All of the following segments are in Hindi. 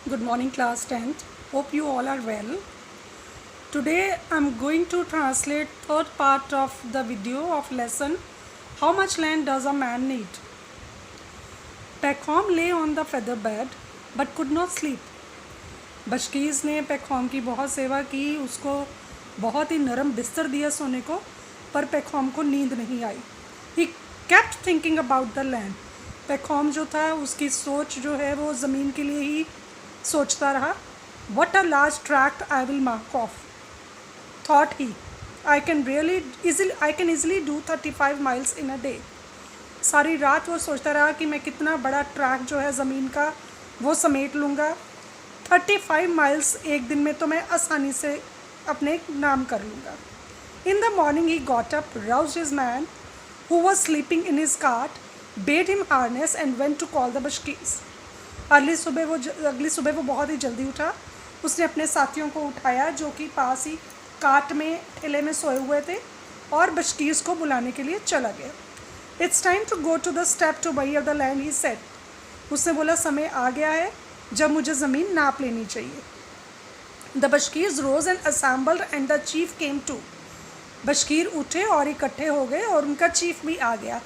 Good morning, class 10th. Hope you all are well. Today I'm going to translate third part of the video of lesson How much land does a man need? Peckham lay on the feather bed but could not sleep. बशकीज़ ने पेखॉम की बहुत सेवा की, उसको बहुत ही नरम बिस्तर दिया सोने को, पर पेखॉम को नींद नहीं आई. ही kept thinking about the land. पेखॉम जो था उसकी सोच जो है वो ज़मीन के लिए ही सोचता रहा. What a large tract I will mark off, thought he. I can easily do 35 miles in a day. सारी रात वो सोचता रहा कि मैं कितना बड़ा ट्रैक जो है ज़मीन का वो समेट लूँगा. 35 माइल्स एक दिन में तो मैं आसानी से अपने नाम कर लूँगा. In the morning he got up, roused his man who was sleeping in his cart, bade him harness and went to call the bashkis. अगली सुबह वो बहुत ही जल्दी उठा. उसने अपने साथियों को उठाया जो कि पास ही काट में ठेले में सोए हुए थे और बशकीज़ को बुलाने के लिए चला गया. It's time to go to the step to by of the land, he said. उसने बोला समय आ गया है जब मुझे ज़मीन नाप लेनी चाहिए. The Bashkirs rose and assembled and the chief came too. Bashkir उठे और इकट्ठे हो गए और उनका चीफ भी आ गया.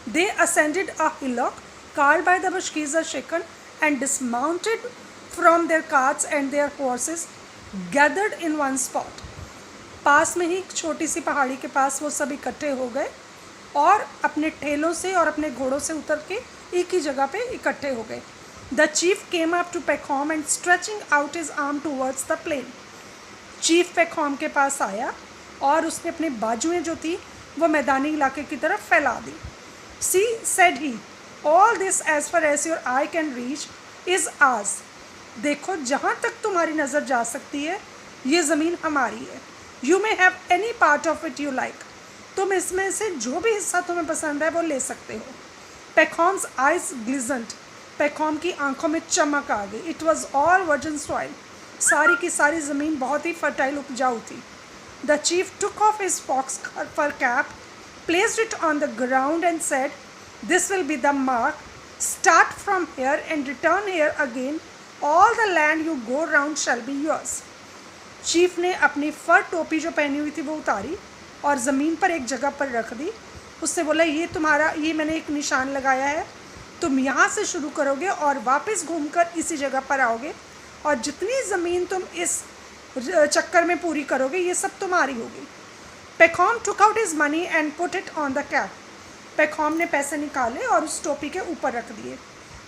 They ascended a hillock card by the Bashkirs are shaken and dismounted from their carts and their horses gathered in one spot. पास में ही एक छोटी सी पहाड़ी के पास वो सब इकट्ठे हो गए और अपने ठेलों से और अपने घोड़ों से उतर के एक ही जगह पे इकट्ठे हो गए. The chief came up to Peckham and stretching out his arm towards the plain. Chief Pahom के पास आया और उसने अपने बाजुएं जो थी वो मैदानी इलाके की तरफ फैला दी. See, said he, all this as far as your eye can reach is ours. देखो जहाँ तक तुम्हारी नज़र जा सकती है ये ज़मीन हमारी है. You may have any part of it you like. तुम इसमें से जो भी हिस्सा तुम्हें पसंद है वो ले सकते हो. Peckham's eyes glistened. पेखॉम की आंखों में चमक आ गई. It was all virgin soil. सारी की सारी ज़मीन बहुत ही फर्टाइल उपजाऊ थी. The chief took off his fox fur cap, placed it on the ground and said, this will be the mark. Start from here and return here again. All the land you go round shall be yours. Chief ने अपनी फर टोपी जो पहनी हुई थी वो उतारी और ज़मीन पर एक जगह पर रख दी. उसने बोला ये तुम्हारा, ये मैंने एक निशान लगाया है, तुम यहाँ से शुरू करोगे और वापस घूमकर इसी जगह पर आओगे और जितनी ज़मीन तुम इस चक्कर में पूरी करोगे ये सब तुम्हारी होगी. Peckham took out his money and put it on the cap. पेखॉम ने पैसे निकाले और उस टोपी के ऊपर रख दिए.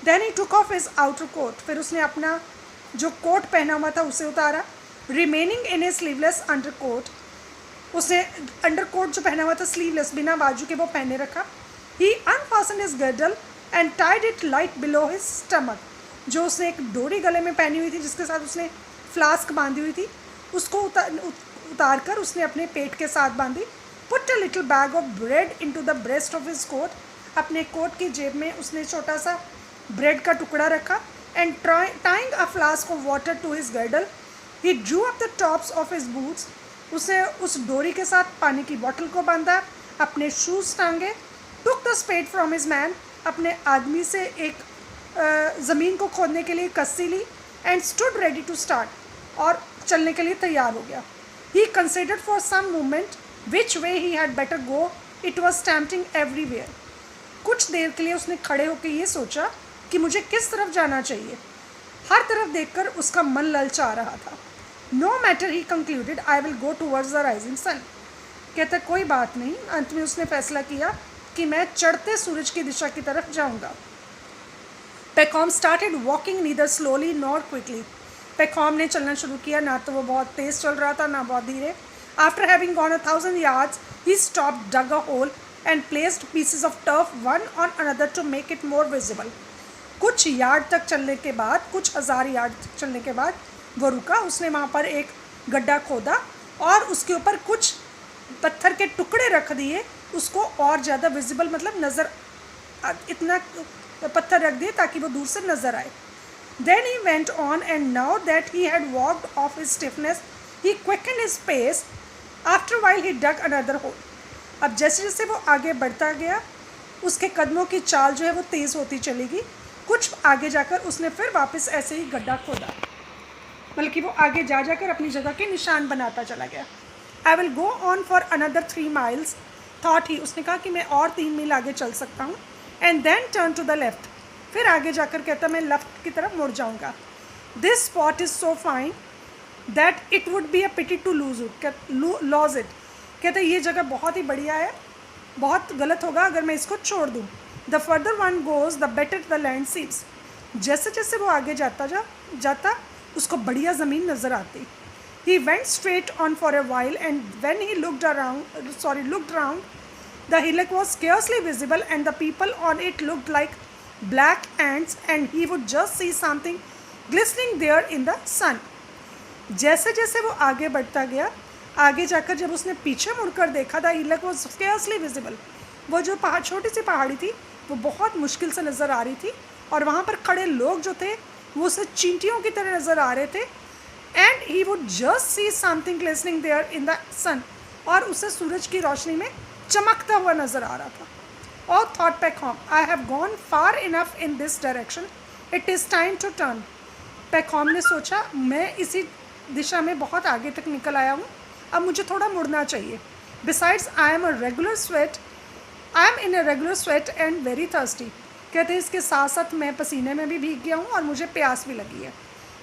Then he took off his outer coat. फिर उसने अपना जो कोट पहना हुआ था उसे उतारा. Remaining in his sleeveless undercoat, उसने अंडरकोट जो पहना हुआ था स्लीवलेस बिना बाजू के वो पहने रखा. He unfastened his girdle and tied it light below his stomach. जो उसने एक डोरी गले में पहनी हुई थी जिसके साथ उसने फ्लास्क बांधी हुई थी उसको उतार कर उसने अपने पेट के साथ बांधी. Put a little bag of bread into the breast of his coat. अपने कोट की जेब में उसने छोटा सा ब्रेड का टुकड़ा रखा. And tying a flask of water to his girdle, he drew up the tops of his boots. उसने उस डोरी के साथ पानी की बोतल को बांधा, अपने शूज़ टांगे. Took the spade from his man. अपने आदमी से एक ज़मीन को खोदने के लिए कस्सी ली. And stood ready to start. और चलने के लिए तैयार हो गया. He considered for some moment which way he had better go. It was tempting everywhere. कुछ देर के लिए उसने खड़े होकर ये सोचा कि मुझे किस तरफ जाना चाहिए. हर तरफ देखकर उसका मन ललचा रहा था. No matter, he concluded, I will go towards the rising sun. कहता कोई बात नहीं. अंत में उसने फैसला किया कि मैं चढ़ते सूरज की दिशा की तरफ जाऊंगा. Peckham started walking neither slowly nor quickly. पेखॉम ने चलना शुरू किया, ना तो वो बहुत तेज़ चल रहा था ना बहुत धीरे. After having gone 1,000 yards, he stopped, dug a hole and placed pieces of turf one on another to make it more visible. कुछ यार्ड तक चलने के बाद, कुछ हज़ार यार्ड तक चलने के बाद वो रुका. उसने वहाँ पर एक गड्ढा खोदा और उसके ऊपर कुछ पत्थर के टुकड़े रख दिए, उसको और ज़्यादा विजिबल मतलब नज़र, इतना पत्थर रख दिए ताकि वो दूर से नज़र आए. Then he went on, and now that he had walked off his stiffness, he quickened his pace. After a while he dug another hole. अब जैसे जैसे वो आगे बढ़ता गया उसके कदमों की चाल जो है वो तेज़ होती चलेगी. कुछ आगे जाकर उसने फिर वापस ऐसे ही गड्ढा खोदा, बल्कि वो आगे जा जाकर अपनी जगह के निशान बनाता चला गया। I will go on for another 3 miles, thought he, उसने कहा कि मैं और 3 मील आगे चल सकता हूँ। And then turn to the left, फिर आगे जाकर कहता मैं लेफ्ट की तरफ मुड़ जाऊँगा। This spot is so fine that it would be a pity to lose it, कहते ये जगह बहुत ही बढ़िया है, बहुत गलत होगा अगर मैं इसको छोड़ दूँ। The further one goes the better the land seems, जैसे जैसे वो आगे जाता उसको बढ़िया ज़मीन नज़र आती। He went straight on for a while, and when he looked around, the hillock was scarcely visible, and the people on it looked like black ants, and he would just see something glistening there in the sun. जैसे जैसे वो आगे बढ़ता गया, आगे जाकर जब उसने पीछे मुड़कर देखा, the hillock was scarcely visible. वो जो छोटी सी पहाड़ी थी वो बहुत मुश्किल से नज़र आ रही थी, और वहाँ पर खड़े लोग जो थे वो उसे चींटियों की तरह नज़र आ रहे थे। And he would just see something glistening there in the sun, और उसे सूरज की रोशनी में चमकता हुआ नज़र आ रहा था। और thought Peckham, I have gone far enough in this direction, it is time to turn. Peckham ने सोचा मैं इसी दिशा में बहुत आगे तक निकल आया हूँ, अब मुझे थोड़ा मुड़ना चाहिए। Besides, I am in a regular sweat and very thirsty. कहते हैं इसके साथ साथ मैं पसीने में भी भीग गया हूँ और मुझे प्यास भी लगी है।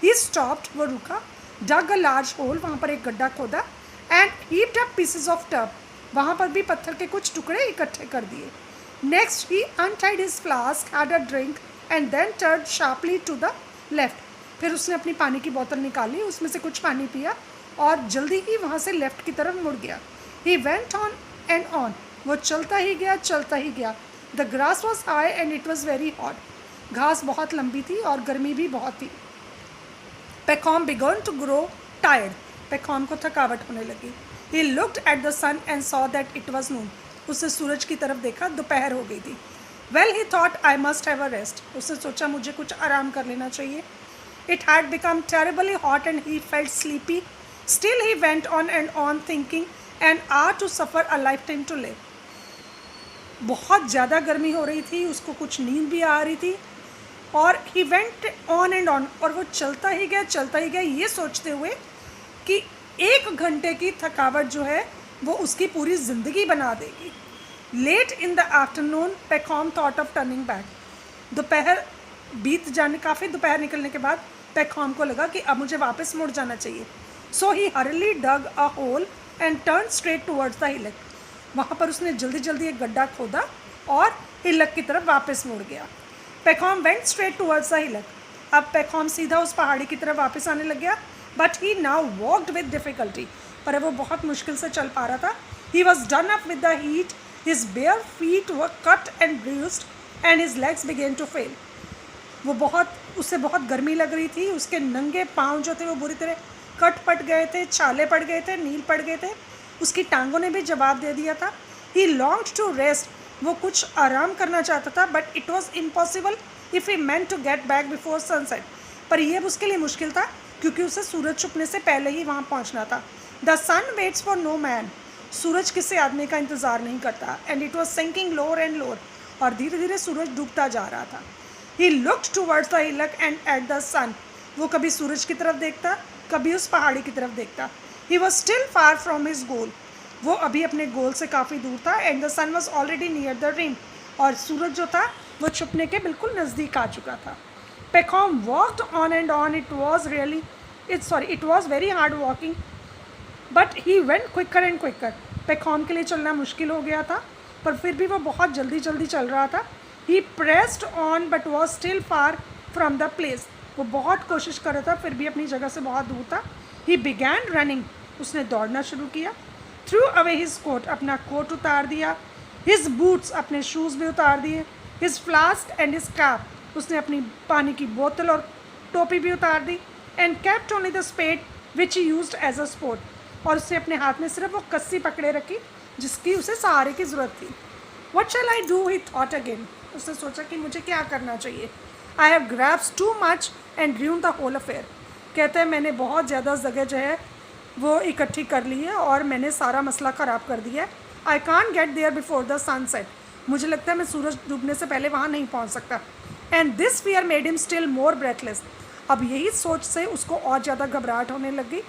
He stopped, वो रुका, dug a large hole, वहाँ पर एक गड्ढा खोदा, and heaped up pieces of turf, वहाँ पर भी पत्थर के कुछ टुकड़े इकट्ठे कर दिए। Next he untied his flask, had a drink, and then turned sharply to the left. फिर उसने अपनी पानी की बोतल निकाली, उसमें से कुछ पानी पिया और जल्दी ही वहाँ से लेफ्ट की तरफ मुड़ गया। He went on and on, वो चलता ही गया। The grass was high and it was very hot. घास बहुत लंबी थी और गर्मी भी बहुत थी। Peckham began to grow tired. Peckham को थकावट होने लगी। He looked at the sun and saw that it was noon. उसने सूरज की तरफ देखा, दोपहर हो गई थी। Well, he thought, I must have a rest. उसने सोचा मुझे कुछ आराम कर लेना चाहिए। It had become terribly hot and he felt sleepy. Still he went on thinking, an hour to suffer, a lifetime to live. बहुत ज़्यादा गर्मी हो रही थी, उसको कुछ नींद भी आ रही थी, और he went on and on, और वो चलता ही गया ये सोचते हुए कि 1 घंटे की थकावट जो है वो उसकी पूरी ज़िंदगी बना देगी। Late in the afternoon Peckham thought of turning back. काफ़ी दोपहर निकलने के बाद Peckham को लगा कि अब मुझे वापस मुड़ जाना चाहिए। सो ही हरली dug a hole and turn straight towards the hillock. वहाँ पर उसने जल्दी एक गड्ढा खोदा और हिलक की तरफ वापस मुड़ गया। Peckham went straight towards the hillock. अब Peckham सीधा उस पहाड़ी की तरफ वापस आने लग गया। But he now walked with difficulty. पर वो बहुत मुश्किल से चल पा रहा था। He was done up with the heat. His bare feet were cut and bruised, and his legs began to fail. उसे बहुत गर्मी लग रही थी। उसके नंगे पाँव जो थे वो बुरी तरह कट पट गए थे, छाले पड़ गए थे, नील पड़ गए थे। उसकी टांगों ने भी जवाब दे दिया था। He longed to rest. वो कुछ आराम करना चाहता था, but it was impossible if he meant to get back before sunset. पर यह उसके लिए मुश्किल था क्योंकि उसे सूरज छुपने से पहले ही वहाँ पहुँचना था। The sun waits for no man, सूरज किसी आदमी का इंतज़ार नहीं करता। And it was sinking lower and lower, और धीरे धीरे सूरज डूबता जा रहा था। He looked towards the hillock and at the sun, वो कभी सूरज की तरफ देखता, कभी उस पहाड़ी की तरफ देखता। He was still far from his goal, वो अभी अपने गोल से काफ़ी दूर था। And the sun was already near the rim, और सूरज जो था वो छुपने के बिल्कुल नज़दीक आ चुका था। Peckham walked on and on. It was very hard walking, but he went quicker and quicker. Peckham के लिए चलना मुश्किल हो गया था, पर फिर भी वो बहुत जल्दी चल रहा था। He pressed on but was still far from the place. वो बहुत कोशिश कर रहा था, फिर भी अपनी जगह से बहुत दूर था। He began running. उसने दौड़ना शुरू किया। Threw away his coat. अपना कोट उतार दिया। His boots. अपने शूज़ भी उतार दिए। His flask and his cap. उसने अपनी पानी की बोतल और टोपी भी उतार दी। And kept only the spade which he used as a sport. और उसने अपने हाथ में सिर्फ वो कस्सी पकड़े रखी जिसकी उसे सहारे की ज़रूरत थी। What shall I do? He thought again. उसने सोचा कि मुझे क्या करना चाहिए। I have grasped too much and ruined the whole affair. कहते हैं मैंने बहुत ज़्यादा जगह जो है वो इकट्ठी कर ली है और मैंने सारा मसला ख़राब कर दिया है। I can't get there before the sunset. मुझे लगता है मैं सूरज डूबने से पहले वहाँ नहीं पहुँच सकता। And this fear made him still more breathless. अब यही सोच से उसको और ज़्यादा घबराहट होने लगी।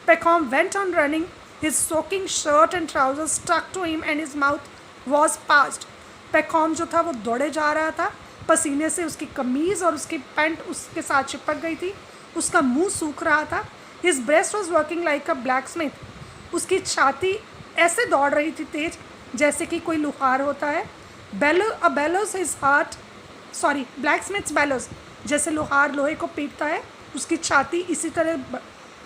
Pahom went on running, his soaking shirt and trouser stuck to him and his mouth was parched. Pahom जो था वो दौड़े जा रहा था, पसीने से उसकी कमीज़ और उसकी पैंट उसके साथ चिपक गई थी, उसका मुंह सूख रहा था। His breast was working like a black Smith. उसकी छाती ऐसे दौड़ रही थी तेज जैसे कि कोई लुहार होता है। Bellows his heart, sorry black Smiths bellows, जैसे लुहार लोहे को पीटता है, उसकी छाती इसी तरह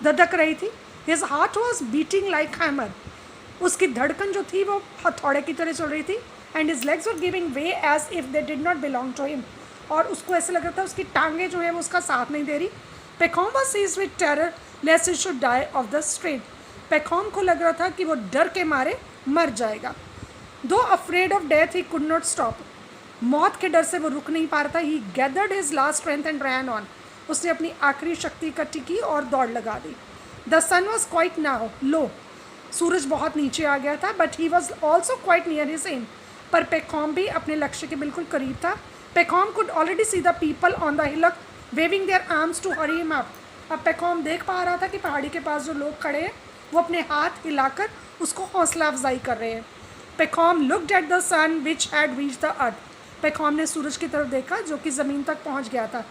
धड़क रही थी। His heart was beating like hammer. उसकी धड़कन जो थी वो हथौड़े की तरह चल रही थी। And his legs were giving way as if they did not belong to him. और उसको ऐसे लग रहा था उसकी टांगें जो है वो उसका साथ नहीं दे रही। Pahom was seized with terror lest he should die of the strain. Pahom को लग रहा था कि वो डर के मारे मर जाएगा। दो afraid of death he could not stop. मौत के डर से वो रुक नहीं पा रहा था। He gathered his last strength and ran on. उसने अपनी आखिरी शक्ति इकट्ठी की और दौड़ लगा दी। The sun was quite now low. सूरज बहुत नीचे आ गया था, but he was also quite near his aim. पर पेखॉम भी अपने लक्ष्य के बिल्कुल करीब था। Pahom could already see the people on the hillock waving their arms to hurry him up. अब पेखॉम देख पा रहा था कि पहाड़ी के पास जो लोग खड़े हैं वो अपने हाथ हिलाकर उसको हौसला अफजाई कर रहे हैं। Pahom looked at the sun which had reached the earth. Pahom ने सूरज की तरफ देखा जो कि ज़मीन तक पहुंच गया था।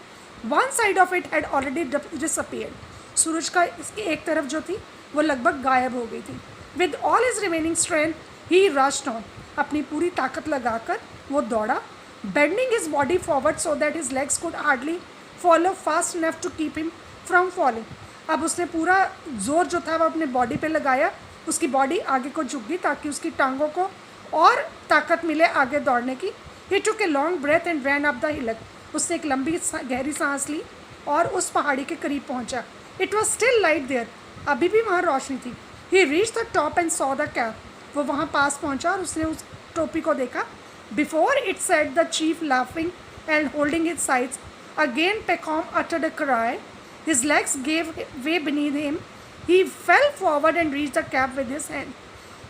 One side of it had already disappeared. सूरज का इसकी एक तरफ जो थी वो लगभग गायब हो गई थी। With all his remaining strength he rushed on. अपनी पूरी ताकत लगाकर वो दौड़ा, bending his body forward so that his legs could hardly follow fast enough to keep him from falling. अब उसने पूरा जोर जो था वो अपने बॉडी पे लगाया। उसकी बॉडी आगे को झुक गई ताकि उसकी टांगों को और ताकत मिले आगे दौड़ने की। He took a long breath and ran up the hillock. उसने एक लंबी गहरी सांस ली और उस पहाड़ी के करीब पहुंचा। It was still light there. अभी भी वहाँ रोशनी थी। He reach the top and saw the cap. वो वहाँ पास पहुँचा और उसने उस टोपी को देखा। Before it set the chief laughing and holding his sides. Again Pahom uttered a cry. His legs gave way beneath him. He fell forward and reached the cap with his hand.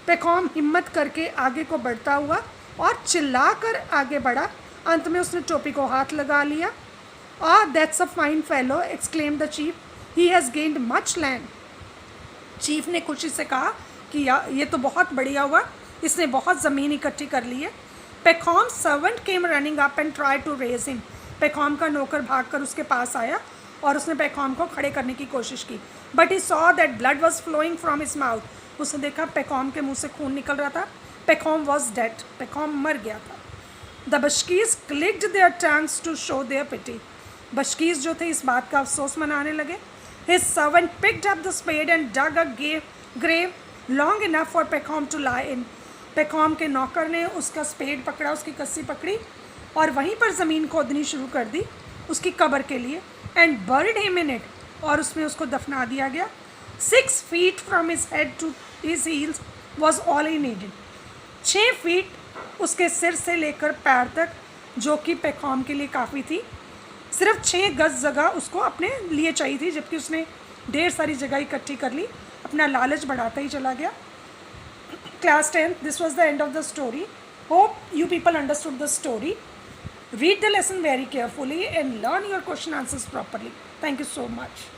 पेखॉम हिम्मत करके आगे को बढ़ता हुआ और चिल्लाकर आगे बढ़ा। अंत में उसने टोपी को हाथ लगा लिया। That's a fine fellow, exclaim the chief. He has gained much land. Chief ने खुशी से कहा कि ये तो बहुत बढ़िया हुआ, इसने बहुत ज़मीन इकट्ठी कर ली है। Pahom servant came running up and try to raise him. Pahom का नौकर भागकर उसके पास आया और उसने पेखॉम को खड़े करने की कोशिश की। But he saw that blood was flowing from his mouth. उसने देखा पेखॉम के मुंह से खून निकल रहा था। पेखॉम वॉज डेड। पेखॉम मर गया था। The Bashkirs clicked their tongues to show their pity. Bashkirs जो थे इस बात का अफसोस मनाने लगे। His servant picked up the spade and dug a grave long enough for Pahom to lie in. Pahom के नौकर ने उसका स्पेड पकड़ा, उसकी कस्सी पकड़ी और वहीं पर ज़मीन खोदनी शुरू कर दी उसकी कब्र के लिए। And buried him in it. और उसमें उसको दफना दिया गया। 6 feet from his head to his heels was all he needed. 6 feet उसके सिर से लेकर पैर तक, जो कि पेखॉम के लिए काफ़ी थी। सिर्फ 6 गज जगह उसको अपने लिए चाहिए थी, जबकि उसने ढेर सारी जगह इकट्ठी कर ली। अपना लालच बढ़ाता ही चला गया। Class 10th, this was the end of the story. Hope you people understood the story. Read the lesson very carefully and learn your question answers properly. Thank you so much.